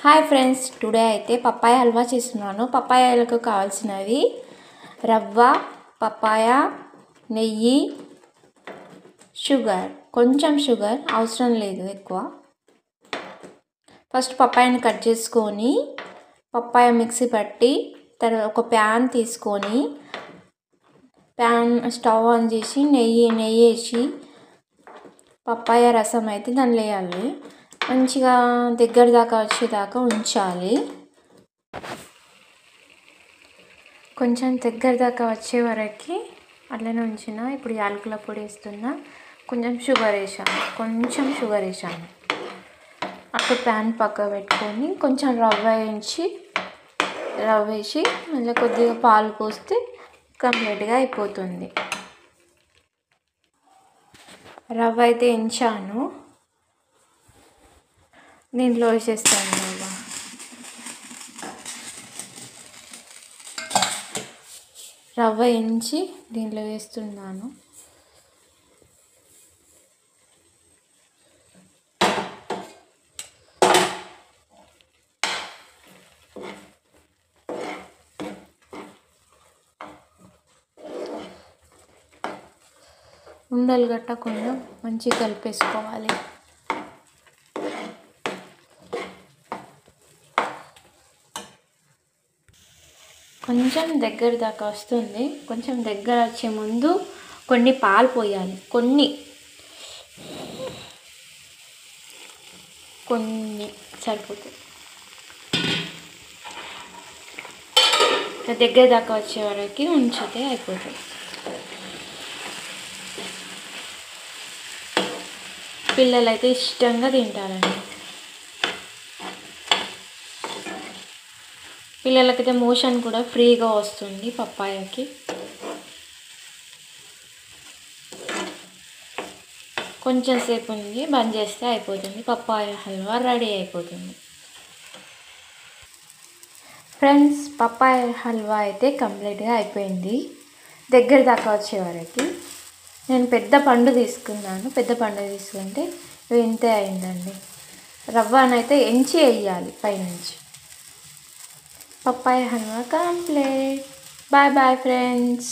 Hi friends, today అయితే papaya halwa చేస్తున్నాను. పప్పాయలకు కావాల్సినవి రవ్వ, పప్పాయ, నెయ్యి, షుగర్, కొంచెం షుగర్, అవసరం లేదు ఎక్కువ. ఫస్ట్ పప్పాయని కట్ చేసుకొని పప్పాయ మిక్సీ పట్టి తర్వాత ఒక ప్యాన్ తీసుకొని ప్యాన్ స్టవ్ ఆన్ చేసి నెయ్యి వేసి పప్పాయ రసం అయితే దానిలో వేయాలి. మంచిగా దగ్గర దాకా వచ్చేదాకా ఉంచాలి. కొంచెం దగ్గర దాకా వచ్చే వరకు అట్లనే ఉంచిన. ఇప్పుడు యాలకుల పొడి వేస్తున్నా, కొంచెం షుగర్ వేసాను. అక్కడ ప్యాన్ పక్క పెట్టుకొని కొంచెం రవ్వ వేసి మళ్ళీ కొద్దిగా పాలు పోస్తే కంప్లీట్గా అయిపోతుంది. రవ్వ అయితే ఎంచాను, దీంట్లో వేసేస్తాను. రవ్వ ఎంచి దీంట్లో వేస్తున్నాను. ఉండలు కట్టకుండా మంచిగా కలిపేసుకోవాలి. కొంచెం దగ్గర దాకా వస్తుంది. కొంచెం దగ్గర వచ్చే ముందు కొన్ని పాలు పోయాలి. కొన్ని సరిపోతుంది. దగ్గర దాకా వచ్చే వరకు ఉంచితే అయిపోతుంది. పిల్లలు అయితే ఇష్టంగా తింటారండి. పిల్లలకైతే మోషన్ కూడా ఫ్రీగా వస్తుంది పప్పాయకి. కొంచెం సేపు ఉంది, బంద్ చేస్తే అయిపోతుంది. పప్పాయ హల్వా రెడీ అయిపోతుంది. ఫ్రెండ్స్, పప్పాయ హల్వా అయితే కంప్లీట్గా అయిపోయింది. దగ్గర దాకా వచ్చే వరకు నేను పెద్ద పండు తీసుకున్నాను. పెద్ద పండు తీసుకుంటే ఇంతే అయిందండి. రవ్వనైతే ఎంచి వేయాలి పైనుంచి. Papaya halwa complete. Bye bye friends.